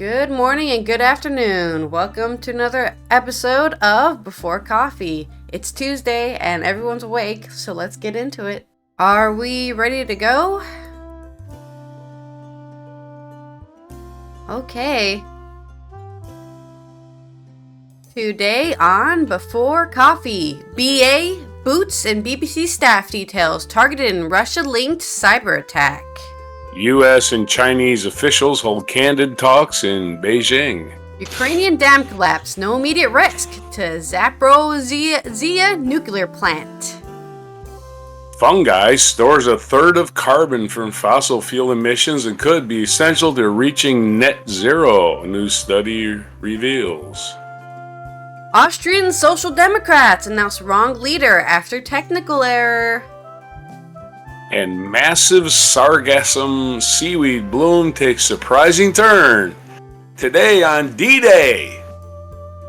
Good morning and good afternoon. Welcome to another episode of Before Coffee. It's Tuesday and everyone's awake, so let's get into it. Are we ready to go? Okay. Today on Before Coffee, BA, Boots, and BBC staff details targeted in Russia-linked cyberattack. U.S. and Chinese officials hold candid talks in Beijing. Ukrainian dam collapse, no immediate risk to Zaporozhye nuclear plant. Fungi stores a third of carbon from fossil fuel emissions and could be essential to reaching net zero, a new study reveals. Austrian Social Democrats announce wrong leader after technical error. And massive sargassum seaweed bloom takes surprising turn. Today on D-Day,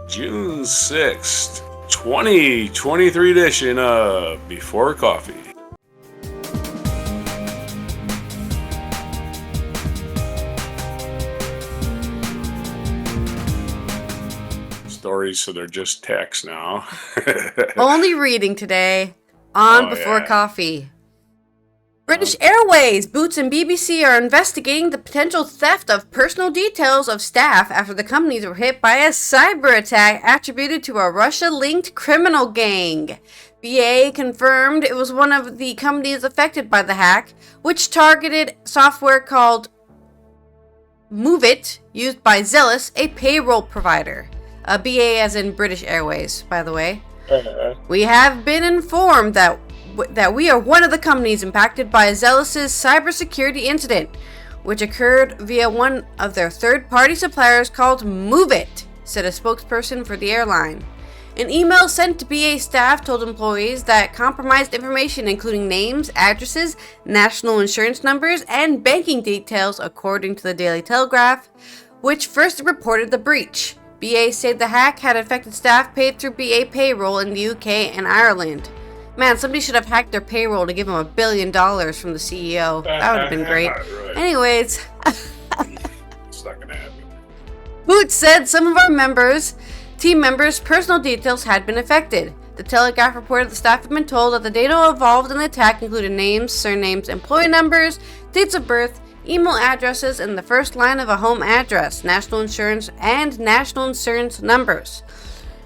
June 6th, 2023 edition of Before Coffee. Stories, so they're just text now. Only reading today on Before Coffee. British Airways, Boots, and BBC are investigating the potential theft of personal details of staff after the companies were hit by a cyber attack attributed to a Russia-linked criminal gang. BA confirmed it was one of the companies affected by the hack, which targeted software called Move It, used by Zealous, a payroll provider. BA as in British Airways, by the way. We have been informed that we are one of the companies impacted by Zealous's cybersecurity incident, which occurred via one of their third-party suppliers called Move It, said a spokesperson for the airline. An email sent to BA staff told employees that compromised information, including names, addresses, national insurance numbers, and banking details, according to the Daily Telegraph, which first reported the breach. BA said the hack had affected staff paid through BA payroll in the UK and Ireland. Man, somebody should have hacked their payroll to give them $1 billion from the CEO. That would have been great. Right. Anyways. It's not gonna happen. Boots said some of our team members' personal details had been affected. The Telegraph reported the staff had been told that the data involved in the attack included names, surnames, employee numbers, dates of birth, email addresses, and the first line of a home address, national insurance numbers.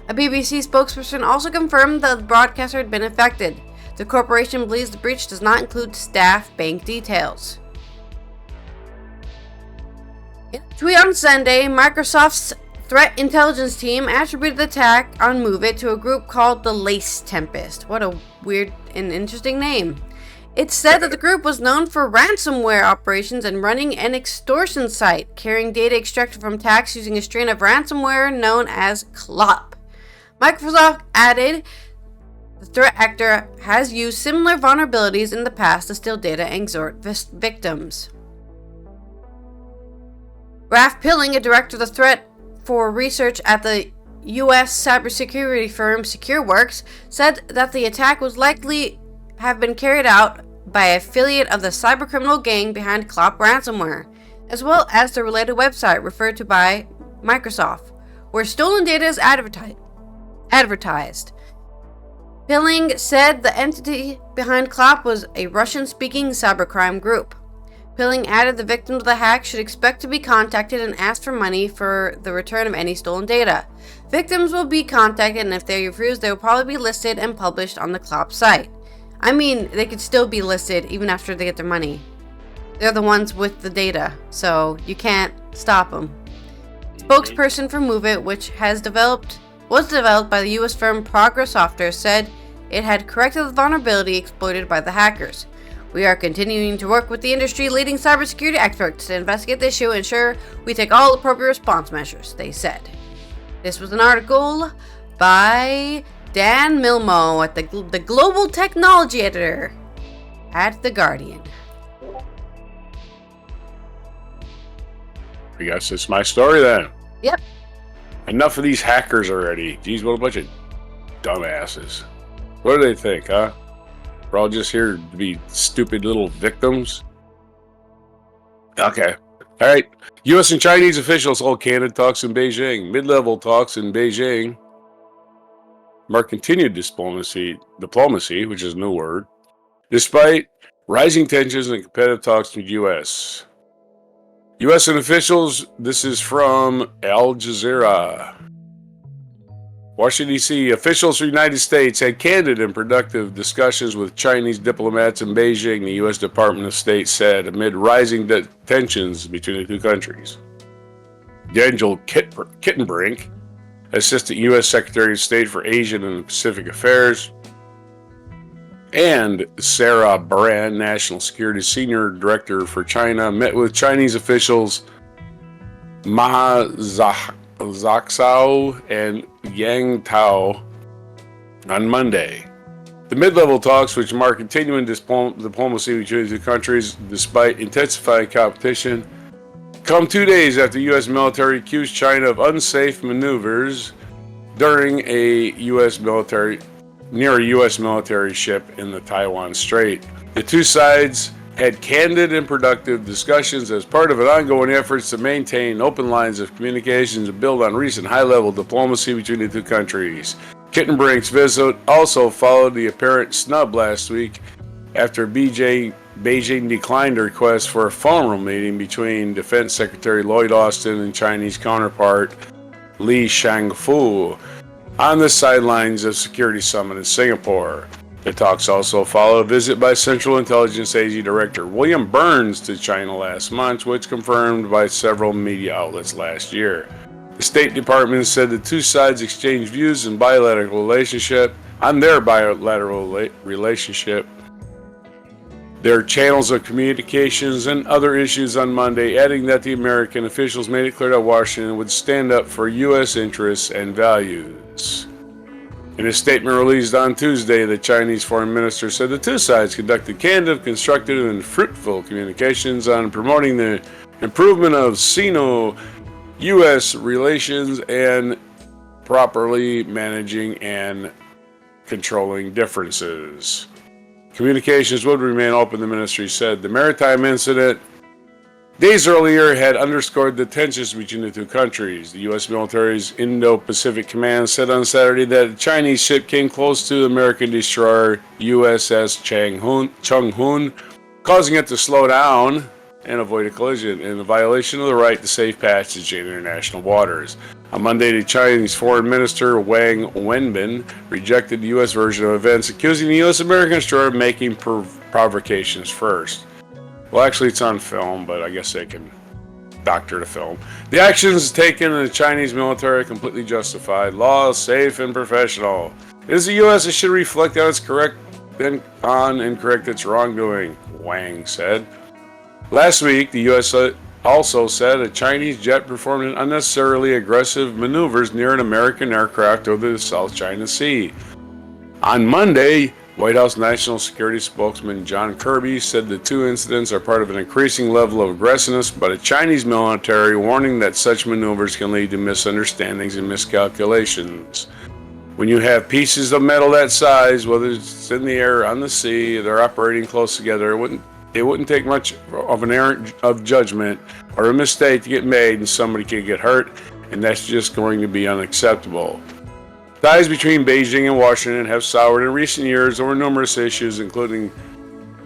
A BBC spokesperson also confirmed that the broadcaster had been affected. The corporation believes the breach does not include staff bank details. In a tweet on Sunday, Microsoft's threat intelligence team attributed the attack on Move It to a group called the Lace Tempest. What a weird and interesting name. It said that the group was known for ransomware operations and running an extortion site, carrying data extracted from attacks using a strain of ransomware known as CLOP. Microsoft added the threat actor has used similar vulnerabilities in the past to steal data and extort victims. Ralph Pilling, a director of the threat for research at the U.S. cybersecurity firm SecureWorks, said that the attack was likely have been carried out by an affiliate of the cybercriminal gang behind CLOP ransomware, as well as the related website referred to by Microsoft, where stolen data is advertised. Pilling said the entity behind CLOP was a Russian-speaking cybercrime group. Pilling added the victims of the hack should expect to be contacted and ask for money for the return of any stolen data. Victims will be contacted, and if they refuse, they will probably be listed and published on the CLOP site. I mean, they could still be listed even after they get their money. They're the ones with the data, so you can't stop them. Spokesperson for Move It, which was developed by the U.S. firm Progress Software, said it had corrected the vulnerability exploited by the hackers. We are continuing to work with the industry-leading cybersecurity experts to investigate the issue and ensure we take all appropriate response measures, they said. This was an article by Dan Milmo, at the Global Technology Editor at The Guardian. I guess it's my story then. Yep. Enough of these hackers already. Geez, what a bunch of dumbasses. What do they think, huh? We're all just here to be stupid little victims? Okay. All right. U.S. and Chinese officials hold candid talks in Beijing. Mid-level talks in Beijing mark continued diplomacy, which is a new word, despite rising tensions and competitive talks with the U.S. U.S. and officials, this is from Al Jazeera. Washington, D.C. Officials from the United States had candid and productive discussions with Chinese diplomats in Beijing, the U.S. Department of State said, amid rising tensions between the two countries. Daniel Kittenbrink, Assistant U.S. Secretary of State for Asian and Pacific Affairs, and Sarah Brand, National Security Senior Director for China, met with Chinese officials Ma Zhaoxao and Yang Tao on Monday. The mid-level talks, which mark continuing diplomacy between the two countries despite intensifying competition, come 2 days after U.S. military accused China of unsafe maneuvers during near a U.S. military ship in the Taiwan Strait. The two sides had candid and productive discussions as part of an ongoing efforts to maintain open lines of communications and build on recent high-level diplomacy between the two countries. Kittenbrink's visit also followed the apparent snub last week after Beijing declined a request for a formal meeting between Defense Secretary Lloyd Austin and Chinese counterpart Li Shangfu on the sidelines of Security Summit in Singapore. The talks also follow a visit by Central Intelligence Agency Director William Burns to China last month, which confirmed by several media outlets last year. The State Department said the two sides exchanged views on their bilateral relationship, their channels of communications, and other issues on Monday, adding that the American officials made it clear that Washington would stand up for U.S. interests and values. In a statement released on Tuesday, the Chinese foreign minister said the two sides conducted candid, constructive, and fruitful communications on promoting the improvement of Sino-U.S. relations and properly managing and controlling differences. Communications would remain open, the ministry said. The maritime incident days earlier had underscored the tensions between the two countries. The U.S. military's Indo-Pacific Command said on Saturday that a Chinese ship came close to the American destroyer USS Changchun, causing it to slow down and avoid a collision in a violation of the right to safe passage in international waters. On Monday, the Chinese Foreign Minister Wang Wenbin rejected the U.S. version of events, accusing the U.S.-American destroyer of making provocations first. Well, actually, it's on film, but I guess they can doctor the film. The actions taken in the Chinese military are completely justified, law, safe, and professional. It is the U.S. that should reflect on its correct its wrongdoing, Wang said. Last week, the U.S. also said a Chinese jet performed an unnecessarily aggressive maneuvers near an American aircraft over the South China Sea. On Monday, White House National Security spokesman John Kirby said the two incidents are part of an increasing level of aggressiveness by the Chinese military, warning that such maneuvers can lead to misunderstandings and miscalculations. When you have pieces of metal that size, whether it's in the air or on the sea, they're operating close together, it wouldn't take much of an error of judgment or a mistake to get made and somebody could get hurt, and that's just going to be unacceptable. Ties between Beijing and Washington have soured in recent years over numerous issues, including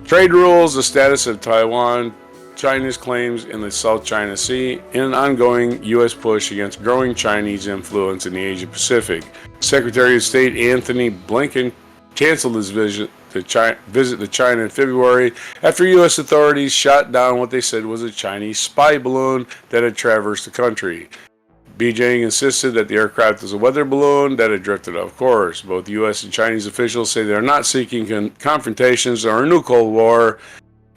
trade rules, the status of Taiwan, China's claims in the South China Sea, and an ongoing U.S. push against growing Chinese influence in the Asia-Pacific. Secretary of State Anthony Blinken canceled his visit to China in February after U.S. authorities shot down what they said was a Chinese spy balloon that had traversed the country. Beijing insisted that the aircraft was a weather balloon that had drifted off course. Both U.S. and Chinese officials say they are not seeking confrontations or a new Cold War.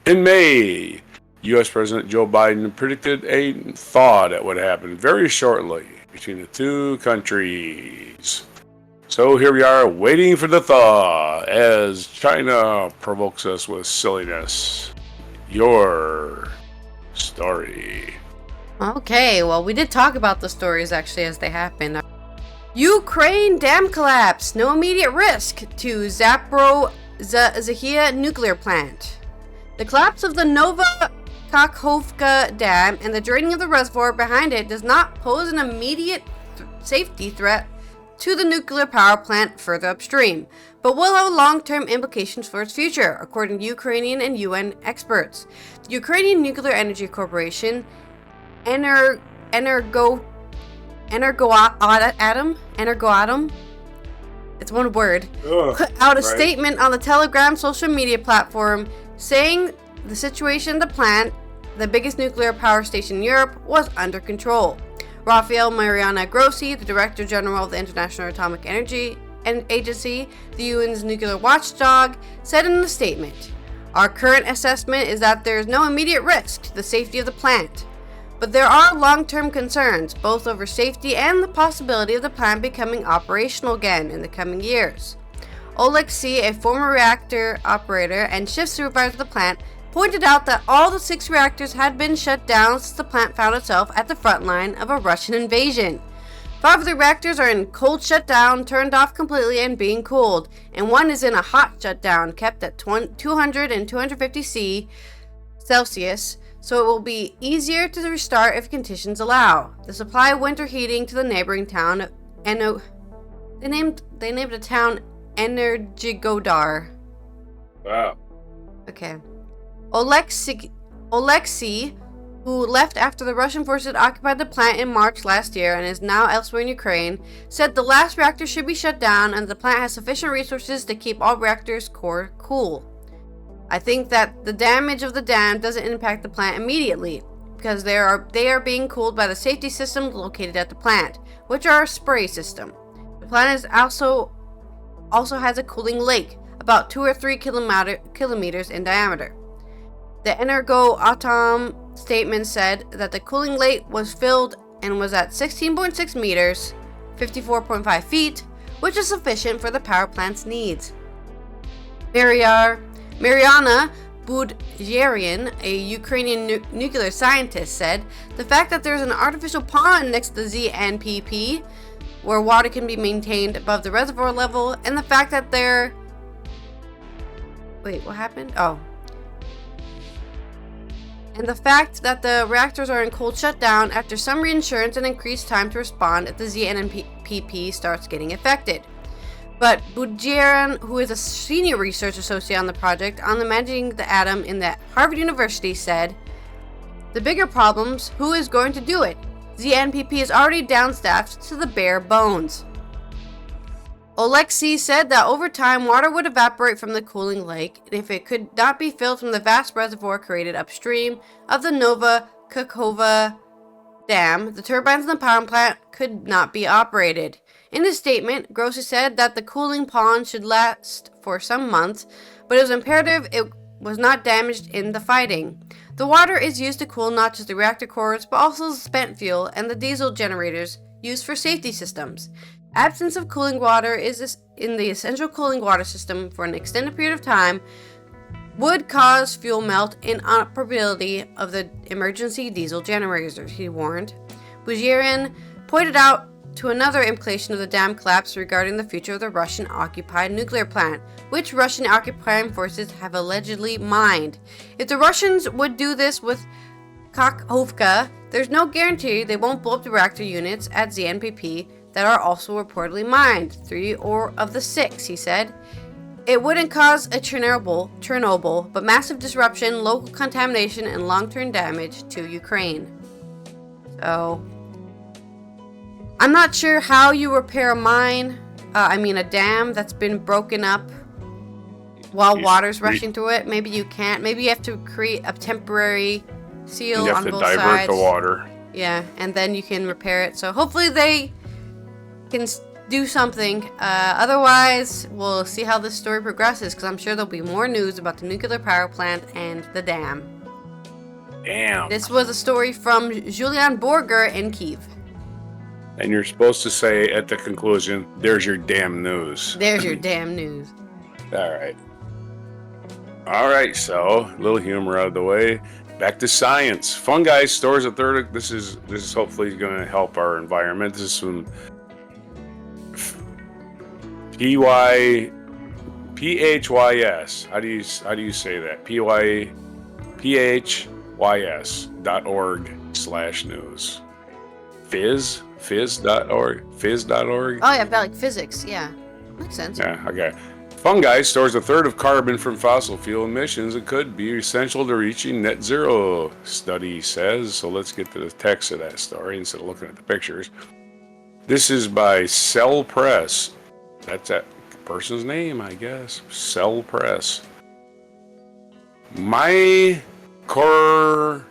In May, U.S. President Joe Biden predicted a thaw that would happen very shortly between the two countries. So here we are waiting for the thaw as China provokes us with silliness. Your story. Okay, well, we did talk about the stories actually as they happened. Ukraine dam collapse. No immediate risk to Zaporizhzhia nuclear plant. The collapse of the Kakhovka Dam and the draining of the reservoir behind it does not pose an immediate safety threat to the nuclear power plant further upstream, but will have long-term implications for its future, according to Ukrainian and UN experts. The Ukrainian Nuclear Energy Corporation, Energoatom, it's one word, put out a statement on the Telegram social media platform saying the situation at the plant, the biggest nuclear power station in Europe, was under control. Rafael Mariana Grossi, the Director General of the International Atomic Energy Agency, the UN's nuclear watchdog, said in a statement, "Our current assessment is that there is no immediate risk to the safety of the plant, but there are long-term concerns, both over safety and the possibility of the plant becoming operational again in the coming years." Oleksiy, a former reactor operator and shift supervisor of the plant, pointed out that all the 6 reactors had been shut down since the plant found itself at the front line of a Russian invasion. 5 of the reactors are in cold shutdown, turned off completely and being cooled, and 1 is in a hot shutdown, kept at 200 and 250 Celsius, so it will be easier to restart if conditions allow. The supply of winter heating to the neighboring town of they named the town Energygodar. Wow. Okay. Oleksiy, who left after the Russian forces occupied the plant in March last year and is now elsewhere in Ukraine, said the last reactor should be shut down and the plant has sufficient resources to keep all reactors' core cool. "I think that the damage of the dam doesn't impact the plant immediately, because they are being cooled by the safety systems located at the plant, which are a spray system. The plant is also has a cooling lake, about 2 or 3 kilometers in diameter." The Energoatom statement said that the cooling lake was filled and was at 16.6 meters, 54.5 feet, which is sufficient for the power plant's needs. Mariana Budjerian, a Ukrainian nuclear scientist, said the fact that there's an artificial pond next to the ZNPP, where water can be maintained above the reservoir level, and the fact that And the fact that the reactors are in cold shutdown after some reinsurance and increased time to respond if the ZNPP starts getting affected. But Budjerian, who is a senior research associate on the project on the managing the atom in the Harvard University, said, "The bigger problems, who is going to do it? ZNPP is already downstaffed to the bare bones." Oleksiy said that over time, water would evaporate from the cooling lake, and if it could not be filled from the vast reservoir created upstream of the Nova Kakhovka Dam, the turbines in the power plant could not be operated. In his statement, Grossi said that the cooling pond should last for some months, but it was imperative it was not damaged in the fighting. The water is used to cool not just the reactor cores, but also the spent fuel and the diesel generators used for safety systems. Absence of cooling water is in the essential cooling water system for an extended period of time would cause fuel melt and inoperability of the emergency diesel generators, he warned. Budjerian pointed out to another implication of the dam collapse regarding the future of the Russian-occupied nuclear plant, which Russian occupying forces have allegedly mined. If the Russians would do this with Kakhovka, there's no guarantee they won't blow up the reactor units at ZNPP that are also reportedly mined, 3 of the 6, he said. It wouldn't cause a Chernobyl, but massive disruption, local contamination, and long-term damage to Ukraine. So, I'm not sure how you repair a dam that's been broken up while water's rushing through it. Maybe you can't. Maybe you have to create a temporary seal on both sides. You have to divert the water. Yeah, and then you can repair it. So hopefully they can do something. Otherwise, we'll see how this story progresses, because I'm sure there'll be more news about the nuclear power plant and the dam. Damn. This was a story from Julian Borger in Kyiv. And you're supposed to say at the conclusion, "There's your damn news." There's your damn news. All right, so a little humor out of the way. Back to science. Fungi stores a third of this is hopefully going to help our environment. This is some PHYS. How do you say that? PHYS. fizz.org/news. Fizz.org. Oh, yeah, about like physics. Yeah, makes sense. Yeah, okay. Fungi stores a third of carbon from fossil fuel emissions and could be essential to reaching net zero, study says. So let's get to the text of that story instead of looking at the pictures. This is by Cell Press. That's that person's name, I guess. Cell Press. Mycorrhizal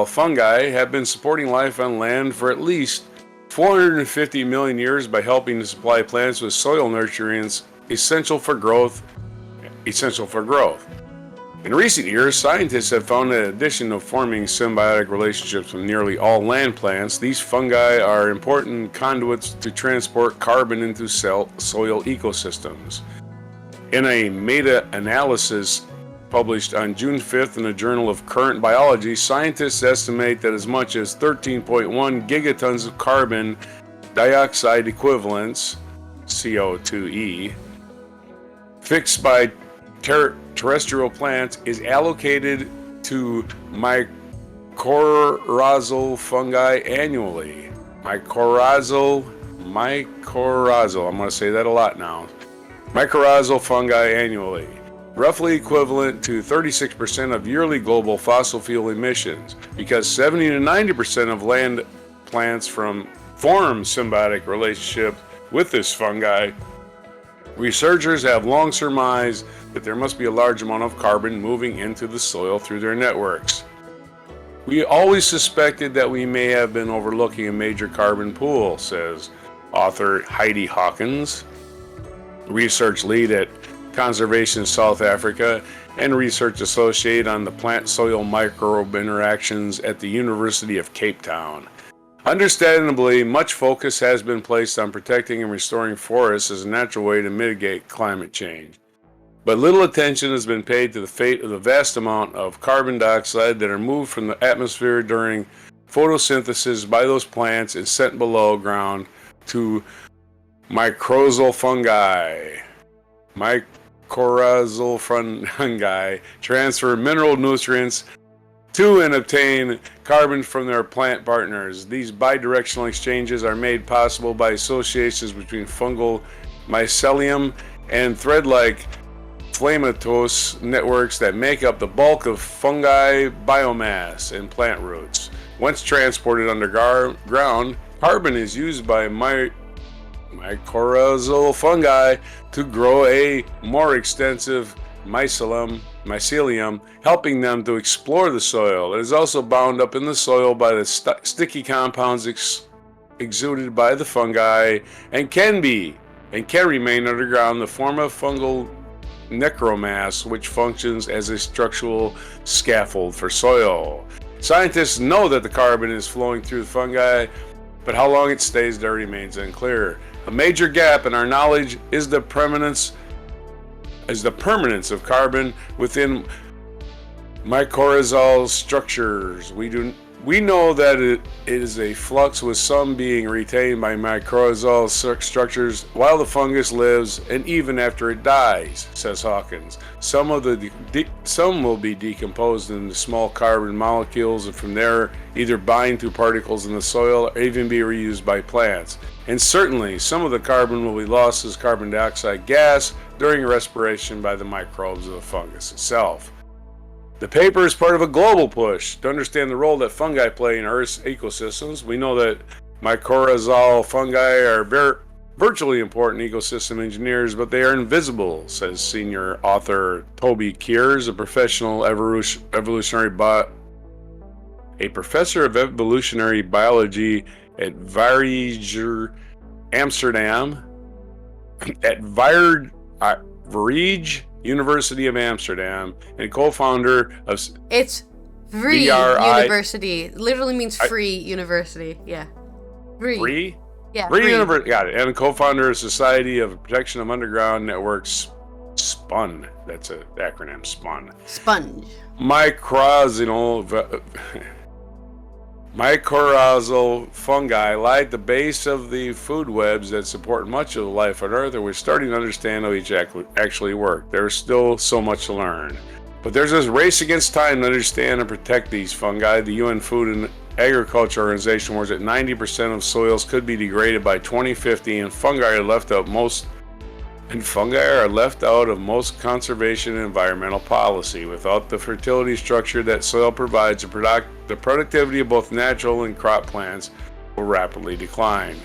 fungi have been supporting life on land for at least 450 million years by helping to supply plants with soil nutrients essential for growth. In recent years, scientists have found that in addition to forming symbiotic relationships with nearly all land plants, these fungi are important conduits to transport carbon into soil ecosystems. In a meta-analysis published on June 5th in the Journal of Current Biology, scientists estimate that as much as 13.1 gigatons of carbon dioxide equivalents, CO2e, fixed by terrestrial plants is allocated to mycorrhizal fungi annually. Mycorrhizal, I'm going to say that a lot now. Mycorrhizal fungi annually, roughly equivalent to 36% of yearly global fossil fuel emissions, because 70 to 90% of land plants form symbiotic relationship with this fungi. Researchers have long surmised that there must be a large amount of carbon moving into the soil through their networks. We always suspected that we may have been overlooking a major carbon pool, says author Heidi Hawkins, research lead at Conservation South Africa and research associate on the plant-soil microbe interactions at the University of Cape Town. Understandably, much focus has been placed on protecting and restoring forests as a natural way to mitigate climate change. But little attention has been paid to the fate of the vast amount of carbon dioxide that are moved from the atmosphere during photosynthesis by those plants and sent below ground to mycorrhizal fungi. Mycorrhizal fungi transfer mineral nutrients to and obtain carbon from their plant partners. These bidirectional exchanges are made possible by associations between fungal mycelium and thread-like filamentous networks that make up the bulk of fungi biomass and plant roots. Once transported underground, carbon is used by mycorrhizal fungi to grow a more extensive mycelium, helping them to explore the soil. It is also bound up in the soil by the sticky compounds exuded by the fungi and can remain underground in the form of fungal necromass, which functions as a structural scaffold for soil. Scientists know that the carbon is flowing through the fungi, but how long it stays there remains unclear. A major gap in our knowledge is the permanence of carbon within mycorrhizal structures. We know that it is a flux, with some being retained by mycorrhizal structures while the fungus lives and even after it dies, says Hawkins. Some will be decomposed into small carbon molecules and from there either bind to particles in the soil or even be reused by plants. And certainly some of the carbon will be lost as carbon dioxide gas during respiration by the microbes of the fungus itself. The paper is part of a global push to understand the role that fungi play in Earth's ecosystems. We know that mycorrhizal fungi are virtually important ecosystem engineers, but they are invisible, says senior author Toby Keers, a professor of evolutionary biology at Vrije University of Amsterdam, and co-founder of It's Vrije University. It literally means free university. Yeah. Vrije? Yeah. Vrije University. Got it. And co-founder of Society of Protection of Underground Networks, SPUN. That's an acronym, SPUN. Sponge. Mycorrhizal fungi lie at the base of the food webs that support much of life on Earth, and we're starting to understand how each actually work. There's still so much to learn. But there's this race against time to understand and protect these fungi. The UN Food and Agriculture Organization warns that 90% of soils could be degraded by 2050, and fungi are left out of most conservation and environmental policy. Without the fertility structure that soil provides, the productivity of both natural and crop plants will rapidly decline.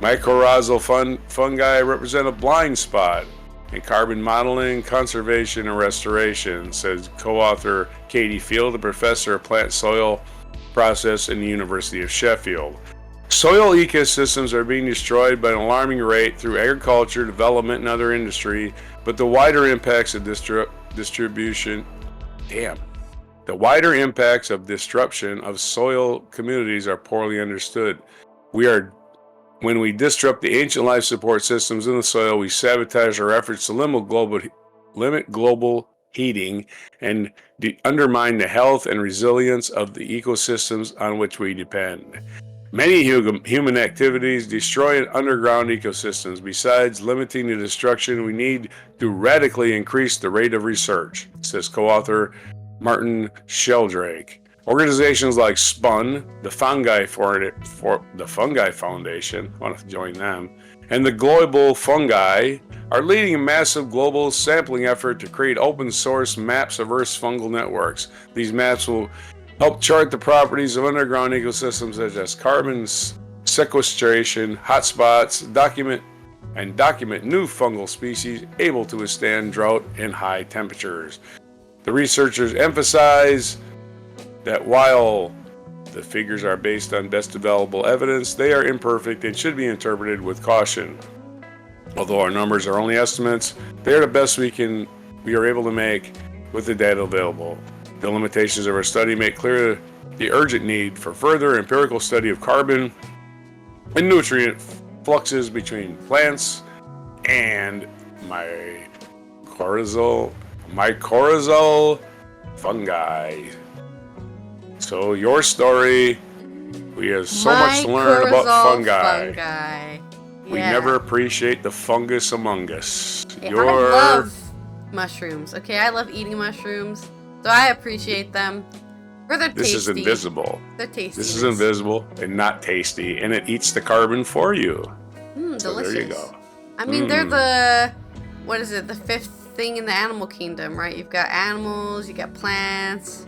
Mycorrhizal fungi represent a blind spot in carbon modeling, conservation, and restoration, says co-author Katie Field, a professor of plant soil process in the University of Sheffield. Soil ecosystems are being destroyed by an alarming rate through agriculture, development, and other industry, but the wider impacts of disruption of soil communities are poorly understood. When we disrupt the ancient life support systems in the soil, we sabotage our efforts to limit global heating and undermine the health and resilience of the ecosystems on which we depend. Many human activities destroy underground ecosystems. Besides limiting the destruction, we need to radically increase the rate of research, says co-author Martin Sheldrake. Organizations like SPUN, the Fungi Foundation, I want to join them, and the Global Fungi are leading a massive global sampling effort to create open source maps of Earth's fungal networks. These maps will help chart the properties of underground ecosystems such as carbon sequestration, hotspots, document new fungal species able to withstand drought and high temperatures. The researchers emphasize that while the figures are based on best available evidence, they are imperfect and should be interpreted with caution. Although our numbers are only estimates, they are the best we are able to make with the data available. The limitations of our study make clear the urgent need for further empirical study of carbon and nutrient fluxes between plants and mycorrhizal fungi. So your story, we have so much to learn about fungi. We never appreciate the fungus among us. Yeah, I love mushrooms. Okay, I love eating mushrooms, so I appreciate them. For their tasty. This is invisible. They're tasty. This is invisible and not tasty, and it eats the carbon for you. So delicious. There you go. I mean, they're the fifth thing in the animal kingdom, right? You've got animals, you got plants,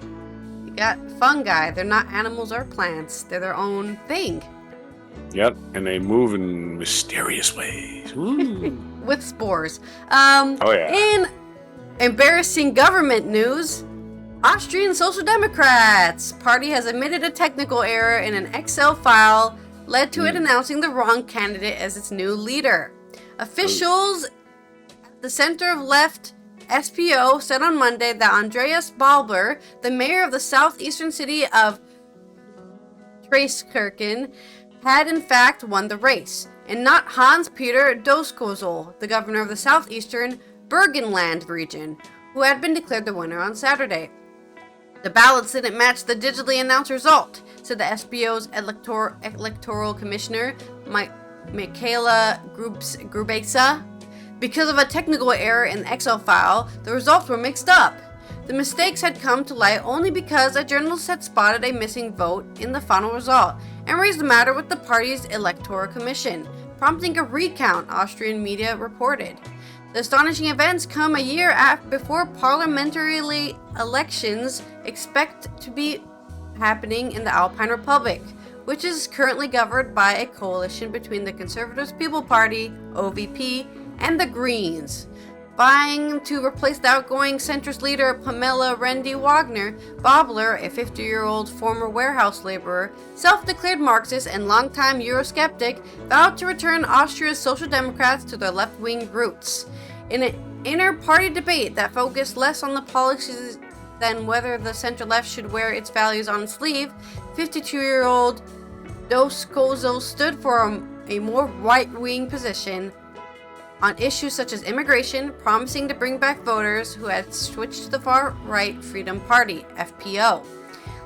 you got fungi. They're not animals or plants. They're their own thing. Yep, and they move in mysterious ways. With spores. In embarrassing government news, Austrian Social Democrats party has admitted a technical error in an Excel file led to it announcing the wrong candidate as its new leader. Officials at the center-left SPO said on Monday that Andreas Balber, the mayor of the southeastern city of Traiskirchen, had in fact won the race, and not Hans-Peter Doskozl, the governor of the southeastern Burgenland region, who had been declared the winner on Saturday. The ballots didn't match the digitally announced result, said the SBO's electoral commissioner, Michaela Grubesa. Because of a technical error in the Excel file, the results were mixed up. The mistakes had come to light only because a journalist had spotted a missing vote in the final result and raised the matter with the party's electoral commission, prompting a recount, Austrian media reported. The astonishing events come a year before parliamentary elections expect to be happening in the Alpine Republic, which is currently governed by a coalition between the Conservative People Party, OVP, and the Greens. Vying to replace the outgoing centrist leader Pamela Rendi-Wagner, Bobler, a 50-year-old former warehouse laborer, self-declared Marxist and longtime Eurosceptic, vowed to return Austria's Social Democrats to their left-wing roots. In an inter-party debate that focused less on the policies than whether the center-left should wear its values on its sleeve, 52-year-old Doskozl stood for a more right-wing position on issues such as immigration, promising to bring back voters who had switched to the far-right Freedom Party, FPO.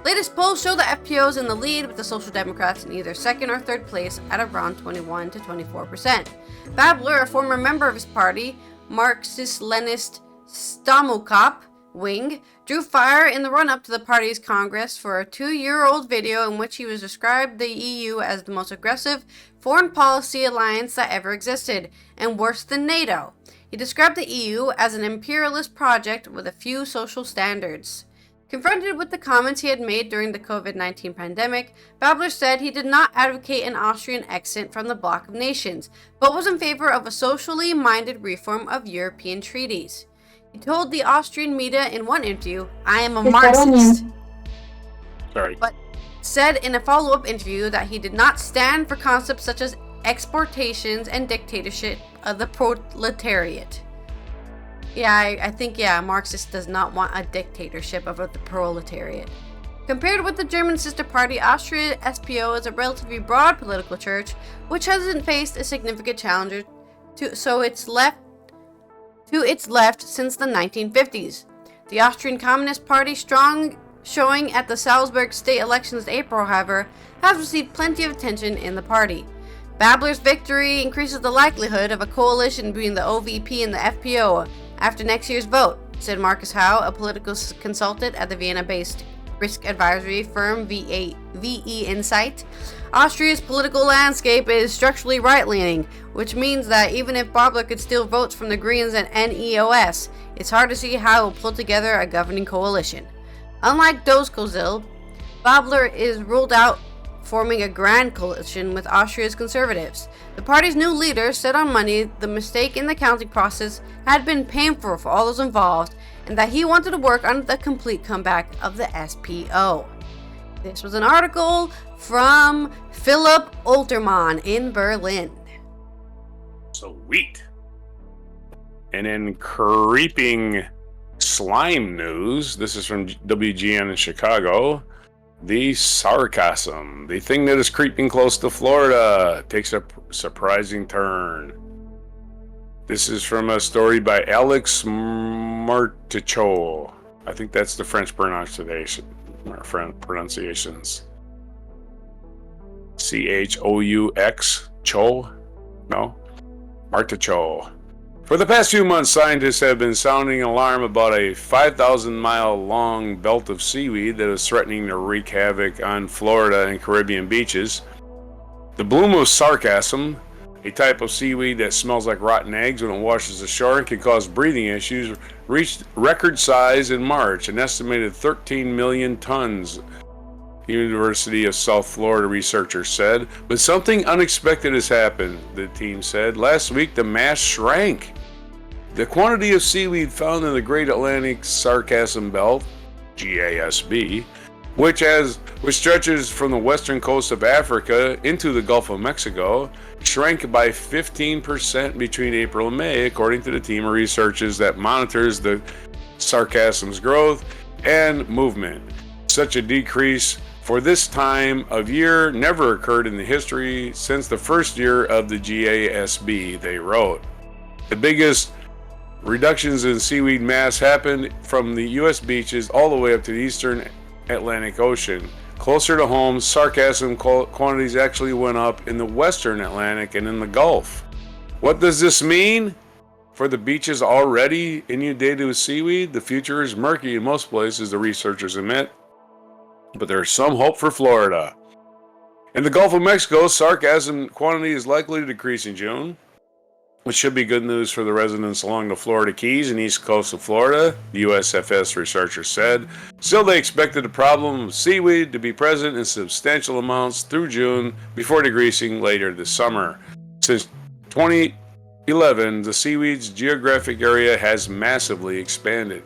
Latest polls show the FPO is in the lead, with the Social Democrats in either second or third place at around 21 to 24%. Babler, a former member of his party, Marxist-Leninist Stamokop, Wing drew fire in the run-up to the party's Congress for a 2-year-old video in which he was described the EU as the most aggressive foreign policy alliance that ever existed, and worse than NATO. He described the EU as an imperialist project with a few social standards. Confronted with the comments he had made during the COVID-19 pandemic, Babler said he did not advocate an Austrian exit from the bloc of nations, but was in favor of a socially minded reform of European treaties. He told the Austrian media in one interview, "I am a Marxist," but said in a follow-up interview that he did not stand for concepts such as exportations and dictatorship of the proletariat. I think a Marxist does not want a dictatorship of the proletariat. Compared with the German sister party, Austria's SPO is a relatively broad political church, which hasn't faced a significant challenger to its left since the 1950s. The Austrian Communist Party, strong showing at the Salzburg state elections in April, however, has received plenty of attention in the party. Babler's victory increases the likelihood of a coalition between the OVP and the FPO after next year's vote, said Marcus Howe, a political consultant at the Vienna-based risk advisory firm VE Insight. Austria's political landscape is structurally right-leaning, which means that even if Babler could steal votes from the Greens and NEOS, it's hard to see how it will pull together a governing coalition. Unlike Doskozil, Babler is ruled out forming a grand coalition with Austria's conservatives. The party's new leader said on Monday the mistake in the counting process had been painful for all those involved, and that he wanted to work on the complete comeback of the SPO. This was an article from Philip Oltermann in Berlin. Sweet. And in creeping slime news, this is from WGN in Chicago. The SARGASSUM, the thing that is creeping close to Florida, takes a surprising turn. This is from a story by Alex Martichot. I think that's the French pronunciations. Chaux? Cho? No? Martichot. For the past few months, scientists have been sounding an alarm about a 5,000-mile-long belt of seaweed that is threatening to wreak havoc on Florida and Caribbean beaches. The bloom of sargassum, a type of seaweed that smells like rotten eggs when it washes ashore and can cause breathing issues, reached record size in March, an estimated 13 million tons, University of South Florida researchers said. But something unexpected has happened, the team said. Last week, the mass shrank. The quantity of seaweed found in the Great Atlantic Sargassum Belt, GASB, which stretches from the western coast of Africa into the Gulf of Mexico, shrank by 15% between April and May, according to the team of researchers that monitors the sargassum's growth and movement. Such a decrease for this time of year never occurred in the history since the first year of the GASB, they wrote. The biggest reductions in seaweed mass happened from the U.S. beaches all the way up to the eastern Atlantic Ocean. Closer to home, sargassum quantities actually went up in the western Atlantic and in the Gulf. What does this mean? For the beaches already inundated with seaweed, the future is murky in most places, the researchers admit. But there's some hope for Florida. In the Gulf of Mexico, sargassum quantity is likely to decrease in June, which should be good news for the residents along the Florida Keys and east coast of Florida, the USFS researchers said. Still, they expected the problem of seaweed to be present in substantial amounts through June before decreasing later this summer. Since 2011, the seaweed's geographic area has massively expanded.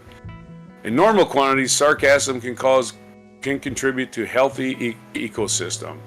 In normal quantities, sargassum can contribute to healthy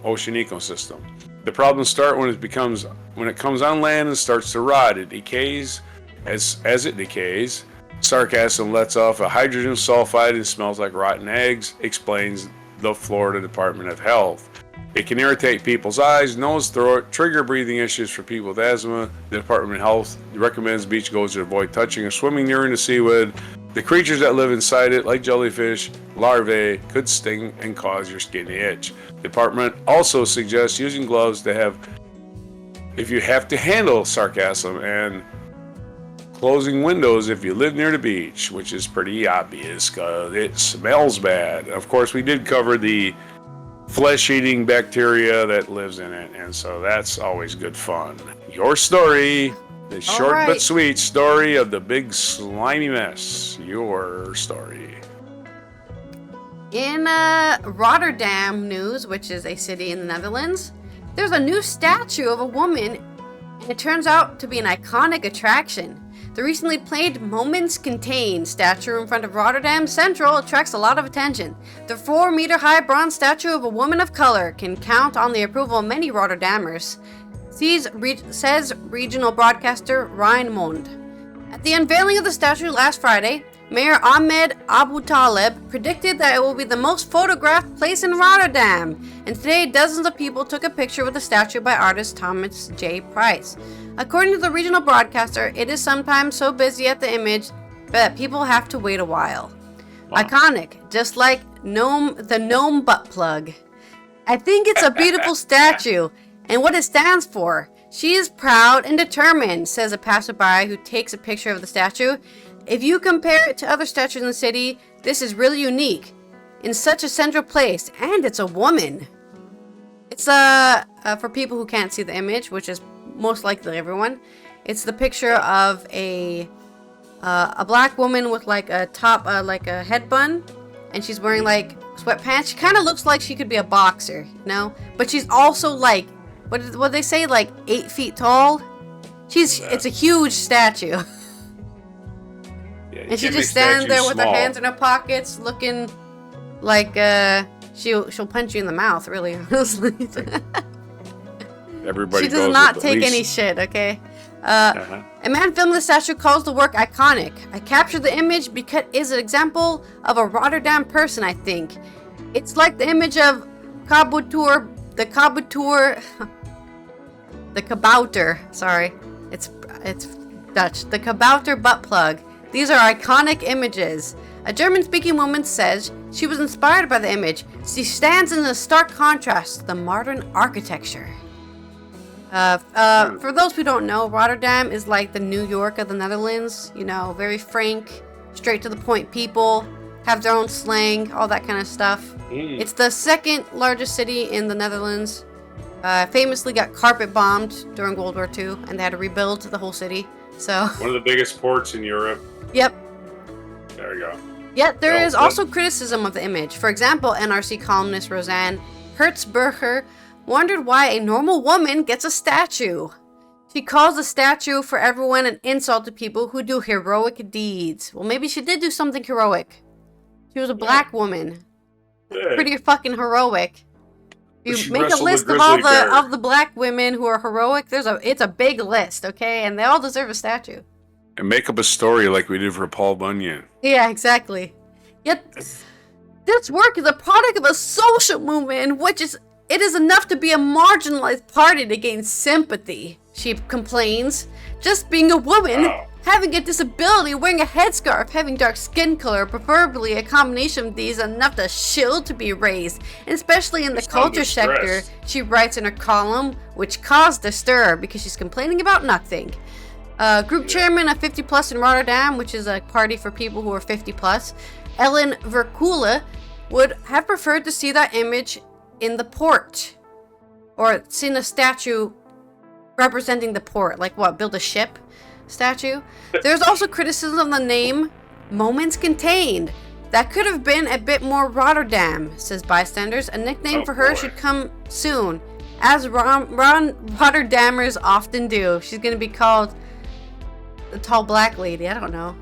ocean ecosystem. The problems start when it comes on land and starts to rot. It decays. As it decays, sargassum lets off a hydrogen sulfide and smells like rotten eggs, explains the Florida Department of Health. It can irritate people's eyes, nose, throat, trigger breathing issues for people with asthma. The Department of Health recommends beachgoers to avoid touching or swimming near the seaweed. The creatures that live inside it, like jellyfish, larvae, could sting and cause your skin to itch. The department also suggests using gloves if you have to handle sargassum and closing windows if you live near the beach, which is pretty obvious because it smells bad. Of course, we did cover the flesh-eating bacteria that lives in it, and so that's always good fun. Your story, the short but sweet story of the big slimy mess. Your story. In Rotterdam news, which is a city in the Netherlands, there's a new statue of a woman, and it turns out to be an iconic attraction. The recently played Moments Contained statue in front of Rotterdam Central attracts a lot of attention. The 4-meter-high bronze statue of a woman of color can count on the approval of many Rotterdammers, says regional broadcaster Rijnmond. At the unveiling of the statue last Friday, Mayor Ahmed Abu Taleb predicted that it will be the most photographed place in Rotterdam, and today dozens of people took a picture with the statue by artist Thomas J. Price. According to the regional broadcaster, it is sometimes so busy at the image that people have to wait a while. Wow. Iconic, just like the gnome butt plug. I think it's a beautiful statue, and what it stands for. She is proud and determined, says a passerby who takes a picture of the statue. If you compare it to other statues in the city, this is really unique in such a central place, and it's a woman. It's for people who can't see the image, which is most likely everyone. It's the picture of a black woman with like a top, like a head bun, and she's wearing like sweatpants. She kind of looks like she could be a boxer, you know, but she's also like what they say, like 8 feet tall. It's a huge statue. And she just stands there with her hands in her pockets, looking like she'll punch you in the mouth, really, honestly. Everybody she does not take any shit, okay? A man filming the statue calls the work iconic. I captured the image because it is an example of a Rotterdam person, I think. It's like the image of the kabouter, sorry. It's Dutch. The kabouter butt plug. These are iconic images. A German-speaking woman says she was inspired by the image. She stands in a stark contrast to the modern architecture. For those who don't know, Rotterdam is like the New York of the Netherlands. You know, very frank, straight to the point people, have their own slang, all that kind of stuff. It's the second largest city in the Netherlands. Famously got carpet bombed during World War II, and they had to rebuild the whole city. So one of the biggest ports in Europe. Yep. There you go. Yet there is also criticism of the image. For example, NRC columnist Roseanne Hertzberger wondered why a normal woman gets a statue. She calls the statue for everyone an insult to people who do heroic deeds. Well, maybe she did do something heroic. She was a black woman. Yeah. Pretty fucking heroic. You make a list of all the black women who are heroic. It's a big list, okay? And they all deserve a statue. And make up a story like we did for Paul Bunyan. Yeah, exactly. Yet this work is a product of a social movement, it is enough to be a marginalized party to gain sympathy, she complains. Just being a woman, having a disability, wearing a headscarf, having dark skin color, preferably a combination of these, enough to shield to be raised, and especially in the culture sector, she writes in her column, which caused a stir because she's complaining about nothing. Group chairman of 50 Plus in Rotterdam, which is a party for people who are 50 plus, Ellen Verkoelen, would have preferred to see that image in the port, or seen a statue representing the port, like what, build a ship statue. There's also criticism of the name Moments Contained. That could have been a bit more Rotterdam, says bystanders. A nickname for her should come soon, as Rotterdammers often do. She's going to be called the tall black lady. I don't know.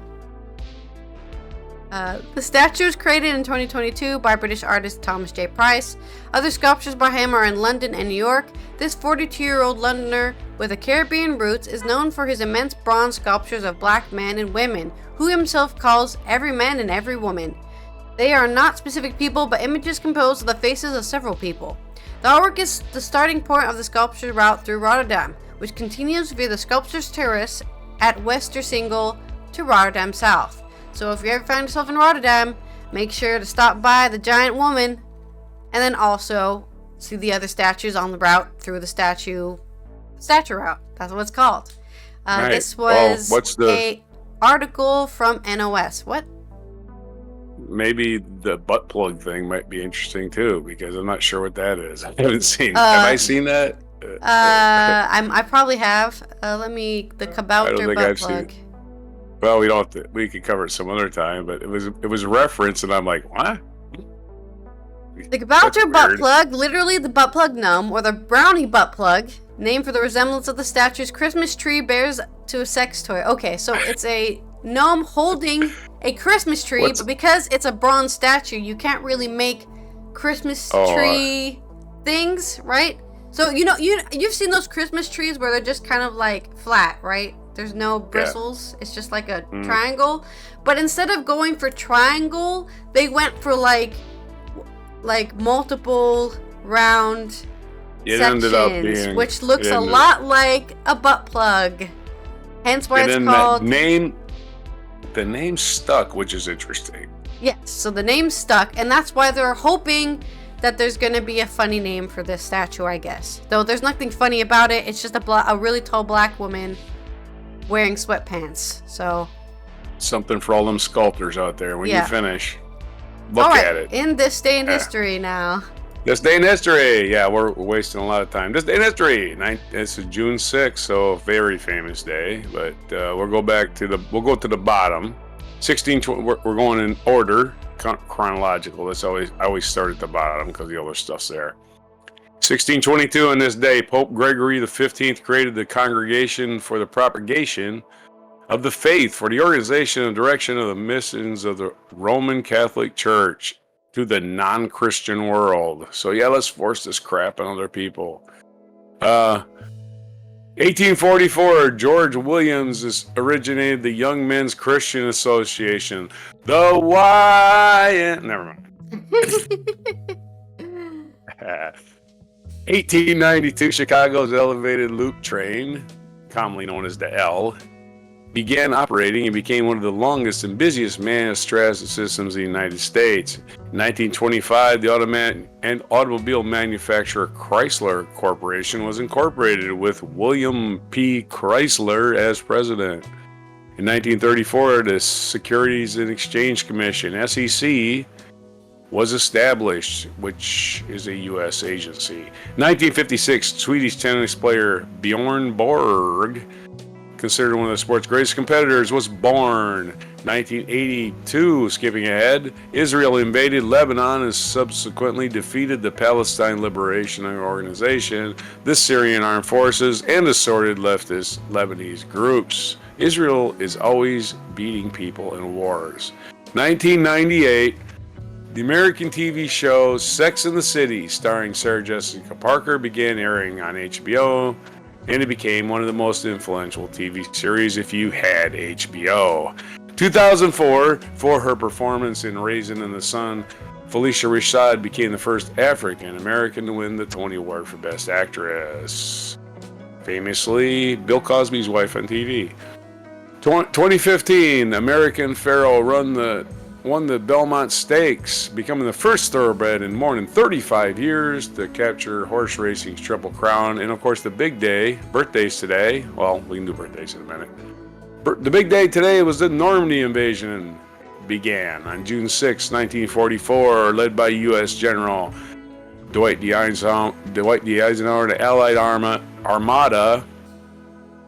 The statue was created in 2022 by British artist Thomas J. Price. Other sculptures by him are in London and New York. This 42-year-old Londoner with Caribbean roots is known for his immense bronze sculptures of black men and women, who himself calls every man and every woman. They are not specific people, but images composed of the faces of several people. The artwork is the starting point of the sculpture route through Rotterdam, which continues via the Sculptures Terrace at Westersingle to Rotterdam South. So if you ever find yourself in Rotterdam, make sure to stop by the giant woman, and then also see the other statues on the route through the statue route. That's what it's called. Right. This was what's a article from NOS. What? Maybe the butt plug thing might be interesting too, because I'm not sure what that is. I haven't seen. Have I seen that? I probably have. The I don't kabouter think butt I've plug. seen. Well, we don't. We could cover it some other time, but it was referenced, and I'm like, what? The kabouter butt weird. plug, literally the butt plug gnome, or the brownie butt plug, named for the resemblance of the statue's Christmas tree bears to a sex toy. Okay, so it's a gnome holding a Christmas tree, but because it's a bronze statue, you can't really make Christmas tree things, right? So you've seen those Christmas trees where they're just kind of like flat, right? There's no bristles. Yeah. It's just like a triangle. But instead of going for triangle, they went for like multiple round sections, which looks a lot like a butt plug. Hence why it's called. The name stuck, which is interesting. Yes, so the name stuck, and that's why they're hoping that there's going to be a funny name for this statue, I guess. Though there's nothing funny about it. It's just a really tall black woman wearing sweatpants. So something for all them sculptors out there when you finish. Look at it. In this day in history now. This day in history. Yeah, we're wasting a lot of time. This day in history. It's June 6th, so a very famous day. But we'll go to the bottom. 1620. We're going in order, chronological. I always start at the bottom because the other stuff's there. 1622 on this day, Pope Gregory XV created the Congregation for the Propagation of the Faith for the organization and direction of the missions of the Roman Catholic Church to the non-Christian world. So yeah, let's force this crap on other people. 1844, George Williams originated the Young Men's Christian Association. The Y. Never mind. 1892, Chicago's elevated loop train, commonly known as the L, began operating and became one of the longest and busiest managed transit systems in the United States. In 1925, the automobile manufacturer Chrysler Corporation was incorporated with William P. Chrysler as president. In 1934, the Securities and Exchange Commission, SEC, was established, which is a U.S. agency. 1956, Swedish tennis player Bjorn Borg, considered one of the sport's greatest competitors, was born. 1982, skipping ahead, Israel invaded Lebanon and subsequently defeated the Palestine Liberation Organization, the Syrian Armed Forces, and assorted leftist Lebanese groups. Israel is always beating people in wars. 1998, the American TV show Sex and the City, starring Sarah Jessica Parker, began airing on HBO, and it became one of the most influential TV series if you had HBO. 2004, for her performance in Raisin in the Sun, Felicia Rashad became the first African American to win the Tony Award for Best Actress. Famously, Bill Cosby's wife on TV. 2015, American Pharoah won the Belmont Stakes, becoming the first thoroughbred in more than 35 years to capture horse racing's Triple Crown. And of course, the big day, birthdays today. Well, we can do birthdays in a minute. The big day today was the Normandy invasion began on June 6, 1944, led by U.S. General Dwight D. Eisenhower, the Allied Armada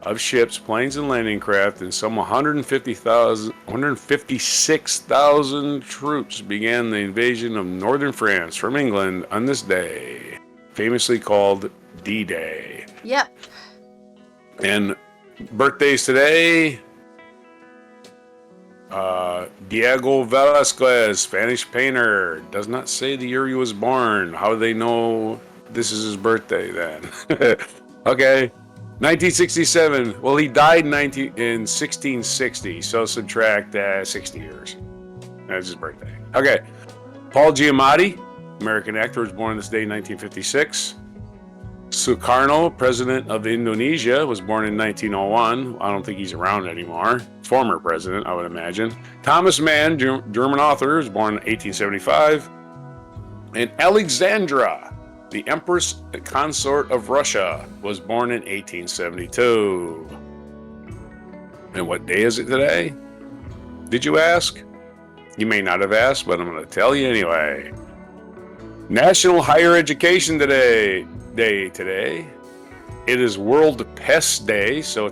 of ships, planes, and landing craft, and some 156,000 troops began the invasion of northern France from England on this day, famously called D-Day. Yep. And birthdays today, Diego Velázquez, Spanish painter, does not say the year he was born. How do they know this is his birthday then? Okay. 1967. Well, he died in 1660, so subtract 60 years. That's his birthday. Okay. Paul Giamatti, American actor, was born this day in 1956. Sukarno, president of Indonesia, was born in 1901. I don't think he's around anymore. Former president, I would imagine. Thomas Mann, German author, was born in 1875. And Alexandra, the Empress Consort of Russia, was born in 1872. And what day is it today? Did you ask? You may not have asked, but I'm going to tell you anyway. National Higher Education Day today. It is World Pest Day, so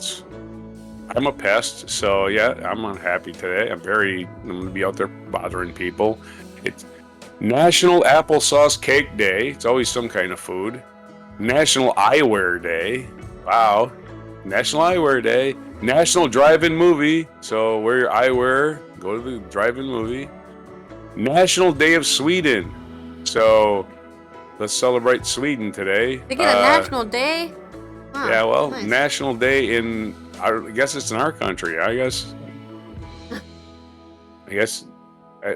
I'm a pest, so yeah, I'm unhappy today. I'm going to be out there bothering people. It's National Applesauce Cake Day. It's always some kind of food. National Eyewear Day. Wow. National Eyewear Day. National Drive-In Movie. So wear your eyewear, go to the drive-in movie. National Day of Sweden. So let's celebrate Sweden today. They get a national day? Huh, yeah, well, nice. National Day I guess it's in our country. I guess.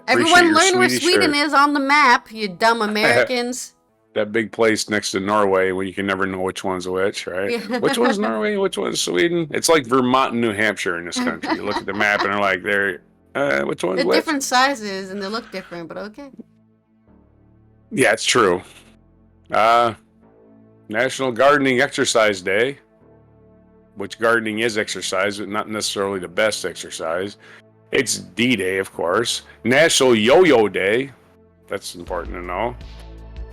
Everyone learn where Sweden is on the map, you dumb Americans. That big place next to Norway when you can never know which one's which, right? Yeah. Which one's Norway? Which one's Sweden? It's like Vermont and New Hampshire in this country. You look at the map and they're like, which one's They're which? different sizes and they look different, but okay. Yeah, it's true. National Gardening Exercise Day, which gardening is exercise, but not necessarily the best exercise. It's D-Day, of course. National Yo-Yo Day. That's important to know.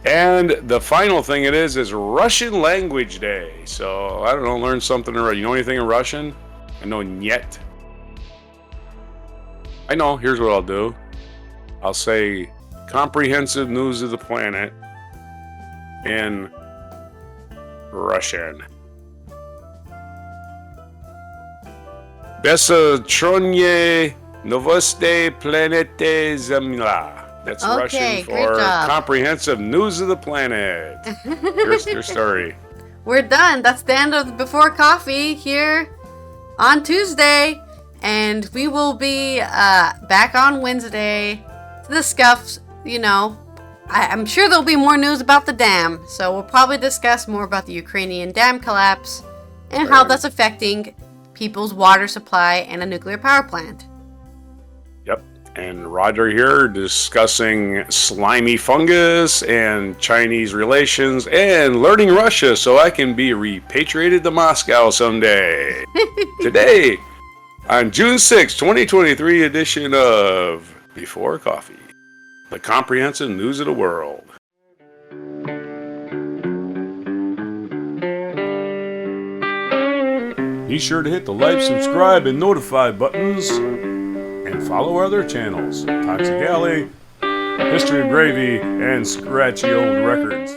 And the final thing it is Russian Language Day. So, I don't know, learn something. You know anything in Russian? I know Nyet. I know, here's what I'll do. I'll say comprehensive news of the planet in Russian. Besochronye Novosti Planete Zemla. That's okay, Russian for comprehensive news of the planet. Here's your story. We're done. That's the end of Before Coffee here on Tuesday. And we will be back on Wednesday to discuss, I'm sure there'll be more news about the dam. So we'll probably discuss more about the Ukrainian dam collapse and how that's affecting people's water supply and a nuclear power plant. Yep. And Roger here discussing slimy fungus and Chinese relations and learning Russia so I can be repatriated to Moscow someday. Today, on June 6, 2023 edition of Before Coffee, the comprehensive news of the world. Be sure to hit the like, subscribe, and notify buttons. And follow our other channels, Toxic Alley, History of Gravy, and Scratchy Old Records.